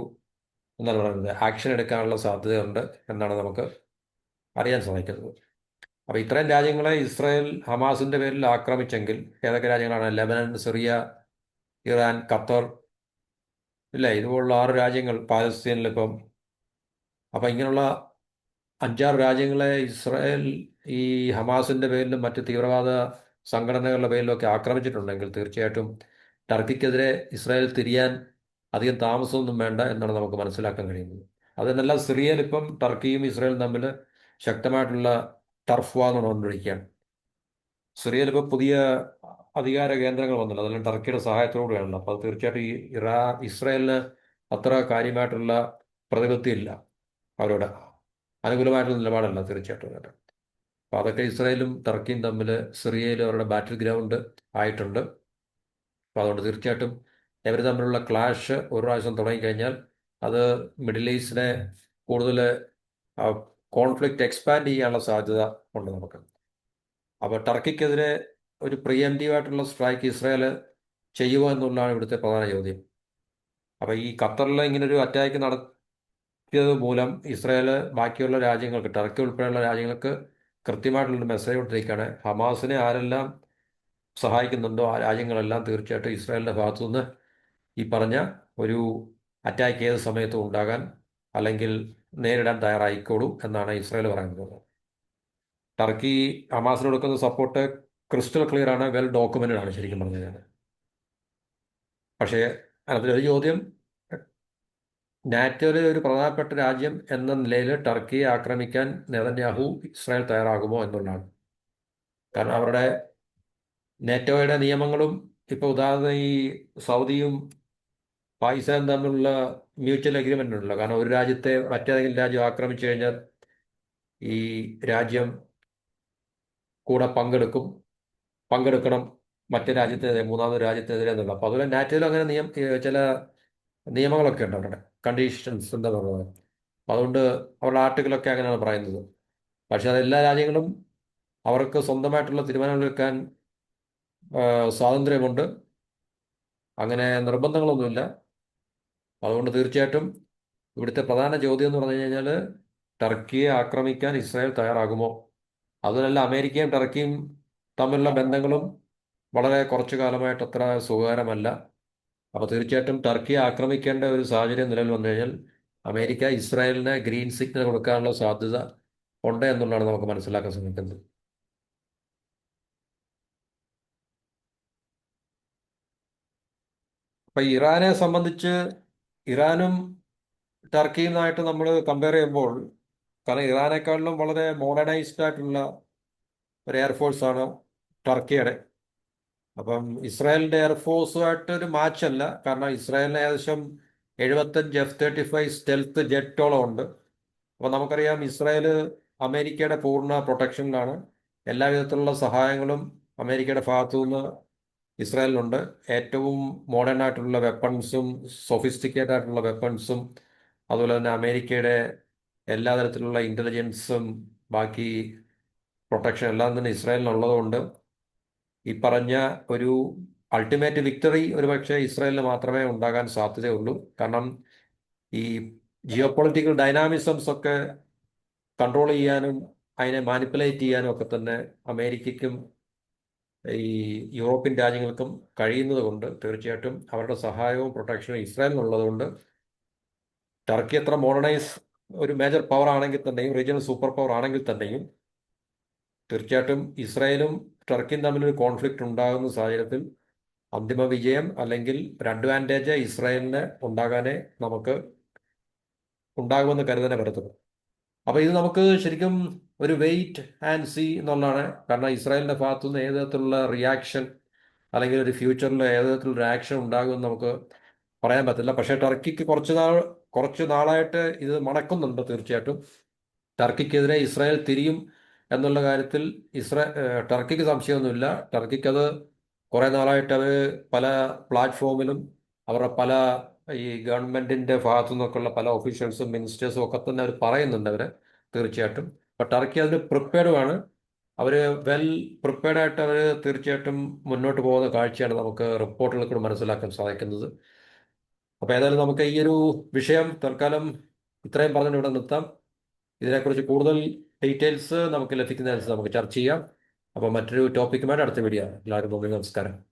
എന്താണ് പറയുന്നത് ആക്ഷൻ എടുക്കാനുള്ള സാധ്യതയുണ്ട് എന്നാണ് നമുക്ക് അറിയാൻ സാധിക്കുന്നത്. അപ്പോൾ ഇത്രയും രാജ്യങ്ങളെ ഇസ്രായേൽ ഹമാസിൻ്റെ പേരിൽ ആക്രമിച്ചെങ്കിൽ ഏതൊക്കെ രാജ്യങ്ങളാണ്? ലെബനൻ, സിറിയ, ഇറാൻ, ഖത്തർ, ഇല്ല ഇതുപോലുള്ള 6 രാജ്യങ്ങൾ പാലസ്തീനിലിപ്പം. അപ്പം ഇങ്ങനെയുള്ള 5-6 രാജ്യങ്ങളെ ഇസ്രായേൽ ഈ ഹമാസിൻ്റെ പേരിലും മറ്റ് തീവ്രവാദ സംഘടനകളുടെ പേരിലൊക്കെ ആക്രമിച്ചിട്ടുണ്ടെങ്കിൽ തീർച്ചയായിട്ടും ടർക്കിക്കെതിരെ ഇസ്രായേൽ തിരിയാൻ അധികം താമസമൊന്നും വേണ്ട എന്നാണ് നമുക്ക് മനസ്സിലാക്കാൻ കഴിയുന്നത്. അതിനെല്ലാം സിറിയയിൽ ഇപ്പം ടർക്കിയും ഇസ്രായേലും തമ്മിൽ ശക്തമായിട്ടുള്ള ടർഫ് വാർ നടന്നുകൊണ്ടിരിക്കുകയാണ്. സിറിയയിൽ ഇപ്പോൾ പുതിയ അധികാര കേന്ദ്രങ്ങൾ വന്നില്ല, അതെല്ലാം ടർക്കിയുടെ സഹായത്തോടുകൂടിയാണല്ലോ. അപ്പോൾ അത് തീർച്ചയായിട്ടും ഈ ഇസ്രായേലിന് അത്ര കാര്യമായിട്ടുള്ള പ്രതിപത്തി ഇല്ല, അവരോട് അനുകൂലമായിട്ടുള്ള നിലപാടല്ല തീർച്ചയായിട്ടും കേട്ടോ. അപ്പോൾ അതൊക്കെ ഇസ്രായേലും ടർക്കിയും തമ്മിൽ സിറിയയിൽ അവരുടെ ബാറ്റിൽ ഗ്രൗണ്ട് ആയിട്ടുണ്ട്. അപ്പോൾ അതുകൊണ്ട് തീർച്ചയായിട്ടും ഇവർ തമ്മിലുള്ള ക്ലാഷ് ഒരു പ്രാവശ്യം തുടങ്ങിക്കഴിഞ്ഞാൽ അത് മിഡിൽ ഈസ്റ്റിനെ കൂടുതൽ കോൺഫ്ലിക്റ്റ് എക്സ്പാൻഡ് ചെയ്യാനുള്ള സാധ്യത ഉണ്ട് നമുക്ക്. അപ്പോൾ ടർക്കിക്കെതിരെ ഒരു പ്രിയംറ്റീവായിട്ടുള്ള സ്ട്രൈക്ക് ഇസ്രായേൽ ചെയ്യുമോ എന്നുള്ളതാണ് ഇവിടുത്തെ പ്രധാന ചോദ്യം. അപ്പോൾ ഈ ഖത്തറിൽ ഇങ്ങനൊരു അറ്റാക്ക് നടത്തിയത് മൂലം ഇസ്രായേൽ ബാക്കിയുള്ള രാജ്യങ്ങൾക്ക്, ടർക്കി ഉൾപ്പെടെയുള്ള രാജ്യങ്ങൾക്ക് കൃത്യമായിട്ടുള്ളൊരു മെസ്സേജ് കൊടുത്തിരിക്കുകയാണ്, ഹമാസിനെ ആരെല്ലാം സഹായിക്കുന്നുണ്ടോ ആ രാജ്യങ്ങളെല്ലാം തീർച്ചയായിട്ടും ഇസ്രായേലിൻ്റെ ഭാഗത്തുനിന്ന് ഈ പറഞ്ഞ ഒരു അറ്റാക്ക് ഏത് സമയത്തും ഉണ്ടാകാൻ അല്ലെങ്കിൽ നേരിടാൻ തയ്യാറായിക്കോളൂ എന്നാണ് ഇസ്രായേൽ പറയുന്നത്. ടർക്കി ഹമാസിന് കൊടുക്കുന്ന സപ്പോർട്ട് ക്രിസ്റ്റൽ ക്ലിയർ ആണ്, വെൽ ഡോക്യുമെന്റഡ് ആണ് ശരിക്കും പറഞ്ഞു കഴിഞ്ഞാൽ. പക്ഷേ അതിലൊരു ചോദ്യം, നാറ്റോയിലെ ഒരു പ്രധാനപ്പെട്ട രാജ്യം എന്ന നിലയിൽ ടർക്കിയെ ആക്രമിക്കാൻ നെതന്യാഹു ഇസ്രായേൽ തയ്യാറാകുമോ എന്നുള്ളതാണ്. കാരണം അവരുടെ നാറ്റോയുടെ നിയമങ്ങളും ഇപ്പോൾ ഉദാഹരണം ഈ സൗദിയും പാകിസ്ഥാനും തമ്മിലുള്ള മ്യൂച്വൽ അഗ്രിമെന്റ് ഉണ്ടല്ലോ. കാരണം ഒരു രാജ്യത്തെ മറ്റേതെങ്കിലും രാജ്യം ആക്രമിച്ചു കഴിഞ്ഞാൽ ഈ രാജ്യം കൂടെ പങ്കെടുക്കണം മറ്റേ രാജ്യത്തിനെതിരെ, മൂന്നാമത് രാജ്യത്തിനെതിരെ എന്നുള്ള. അപ്പോൾ അതുപോലെ നാറ്റോയിൽ അങ്ങനെ ചില നിയമങ്ങളൊക്കെ ഉണ്ട് അവരുടെ, കണ്ടീഷൻസ് എന്താ പറയുന്നത്. അപ്പോൾ അതുകൊണ്ട് അവരുടെ ആർട്ടിക്കിളൊക്കെ അങ്ങനെയാണ് പറയുന്നത്. പക്ഷെ അത് എല്ലാ രാജ്യങ്ങളും അവർക്ക് സ്വന്തമായിട്ടുള്ള തീരുമാനങ്ങൾ എടുക്കാൻ സ്വാതന്ത്ര്യമുണ്ട്, അങ്ങനെ നിർബന്ധങ്ങളൊന്നുമില്ല. അതുകൊണ്ട് തീർച്ചയായിട്ടും ഇവിടുത്തെ പ്രധാന ചോദ്യം എന്ന് പറഞ്ഞു കഴിഞ്ഞാൽ ടർക്കിയെ ആക്രമിക്കാൻ ഇസ്രായേൽ തയ്യാറാകുമോ. അതുമല്ല, അമേരിക്കയും ടർക്കിയും തമ്മിലുള്ള ബന്ധങ്ങളും വളരെ കുറച്ചു കാലമായിട്ട് അത്ര സുഖകരമല്ല. അപ്പോൾ തീർച്ചയായിട്ടും ടർക്കിയെ ആക്രമിക്കേണ്ട ഒരു സാഹചര്യം നിലവിൽ വന്നു കഴിഞ്ഞാൽ അമേരിക്ക ഇസ്രായേലിന് ഗ്രീൻ സിഗ്നൽ കൊടുക്കാനുള്ള സാധ്യത ഉണ്ട് എന്നുള്ളതാണ് നമുക്ക് മനസ്സിലാക്കാൻ ശ്രമിക്കുന്നത്. അപ്പൊ ഇറാനെ സംബന്ധിച്ച് ഇറാനും ടർക്കിയുമായിട്ട് നമ്മൾ കമ്പയർ ചെയ്യുമ്പോൾ, കാരണം ഇറാനേക്കാളിലും വളരെ മോഡേണൈസ്ഡ് ആയിട്ടുള്ള ഒരു എയർഫോഴ്സാണ് ടർക്കിയുടെ. അപ്പം ഇസ്രായേലിന്റെ എയർഫോഴ്സുമായിട്ട് ഒരു മാച്ച് അല്ല. കാരണം ഇസ്രായേലിന് ഏകദേശം 75 F-35 സ്റ്റെൽത്ത് ജെറ്റോളം ഉണ്ട്. അപ്പം നമുക്കറിയാം ഇസ്രായേൽ അമേരിക്കയുടെ പൂർണ്ണ പ്രൊട്ടക്ഷനിലാണ്. എല്ലാവിധത്തിലുള്ള സഹായങ്ങളും അമേരിക്കയുടെ ഭാഗത്തു നിന്ന് ഇസ്രായേലിനുണ്ട്. ഏറ്റവും മോഡേൺ ആയിട്ടുള്ള വെപ്പൺസും സൊഫിസ്റ്റിക്കേറ്റഡ് ആയിട്ടുള്ള വെപ്പൺസും അതുപോലെ തന്നെ അമേരിക്കയുടെ എല്ലാ തരത്തിലുള്ള ഇന്റലിജൻസും ബാക്കി പ്രൊട്ടക്ഷൻ എല്ലാം തന്നെ ഇസ്രായേലിനുള്ളതുകൊണ്ട് ഈ പറഞ്ഞ ഒരു അൾട്ടിമേറ്റ് വിക്ടറി ഒരുപക്ഷെ ഇസ്രായേലിന് മാത്രമേ ഉണ്ടാകാൻ സാധ്യതയുള്ളൂ. കാരണം ഈ ജിയോ പൊളിറ്റിക്കൽ ഡൈനാമിസംസ് ഒക്കെ കൺട്രോൾ ചെയ്യാനും അതിനെ മാനിപ്പുലേറ്റ് ചെയ്യാനും ഒക്കെ തന്നെ അമേരിക്കയ്ക്കും ഈ യൂറോപ്യൻ രാജ്യങ്ങൾക്കും കഴിയുന്നത് കൊണ്ട് തീർച്ചയായിട്ടും അവരുടെ സഹായവും പ്രൊട്ടക്ഷനും ഇസ്രായേലിനുള്ളതുകൊണ്ട് ടർക്കി എത്ര മോഡേണൈസ് ഒരു മേജർ പവർ ആണെങ്കിൽ തന്നെയും, റീജിയണൽ സൂപ്പർ പവർ ആണെങ്കിൽ തന്നെയും, തീർച്ചയായിട്ടും ഇസ്രായേലും ടർക്കിയും തമ്മിലൊരു കോൺഫ്ലിക്റ്റ് ഉണ്ടാകുന്ന സാഹചര്യത്തിൽ അന്തിമ വിജയം അല്ലെങ്കിൽ ഒരു അഡ്വാൻറ്റേജ് ഇസ്രായേലിന് നമുക്ക് ഉണ്ടാകുമെന്ന് കരുതനെ പറ്റത്തുള്ളൂ. അപ്പോൾ ഇത് നമുക്ക് ശരിക്കും ഒരു വെയിറ്റ് ആൻഡ് സീ എന്നുള്ളതാണ്. കാരണം ഇസ്രായേലിന്റെ ഭാഗത്തുനിന്ന് ഏത് തരത്തിലുള്ള റിയാക്ഷൻ അല്ലെങ്കിൽ ഒരു ഫ്യൂച്ചറിൽ ഏത് തരത്തിലുള്ള ആക്ഷൻ ഉണ്ടാകുമെന്ന് നമുക്ക് പറയാൻ പറ്റില്ല. പക്ഷേ ടർക്കിക്ക് കുറച്ച് നാളായിട്ട് ഇത് മണക്കുന്നുണ്ട്. തീർച്ചയായിട്ടും ടർക്കിക്കെതിരെ ഇസ്രായേൽ തിരിയും എന്നുള്ള കാര്യത്തിൽ ടർക്കിക്ക് സംശയമൊന്നുമില്ല. ടർക്കിക്ക് അത് കുറേ നാളായിട്ട് അവർ പല പ്ലാറ്റ്ഫോമിലും അവരുടെ പല ഈ ഗവൺമെന്റിന്റെ ഭാഗത്തു നിന്നൊക്കെയുള്ള പല ഒഫീഷ്യൽസും മിനിസ്റ്റേഴ്സും ഒക്കെ തന്നെ അവർ പറയുന്നുണ്ട് അവര്. തീർച്ചയായിട്ടും അപ്പൊ ടർക്കി അതിന് പ്രിപ്പയർഡുമാണ്. അവര് വെൽ പ്രിപ്പയർഡ് ആയിട്ട് അവർ തീർച്ചയായിട്ടും മുന്നോട്ട് പോകുന്ന കാഴ്ചയാണ് നമുക്ക് റിപ്പോർട്ടുകൾ കൂടെ മനസ്സിലാക്കാൻ സാധിക്കുന്നത്. അപ്പൊ ഏതായാലും നമുക്ക് ഈ ഒരു വിഷയം തൽക്കാലം ഇത്രയും പറഞ്ഞ് ഇവിടെ നിർത്താം. ഇതിനെക്കുറിച്ച് കൂടുതൽ ഡീറ്റെയിൽസ് നമുക്ക് ലഭിക്കുന്നതനുസരിച്ച് നമുക്ക് ചർച്ച ചെയ്യാം. അപ്പോൾ മറ്റൊരു ടോപ്പിക്കുമായിട്ട് അടുത്ത വീഡിയോ. എല്ലാവർക്കും നന്ദി, നമസ്കാരം.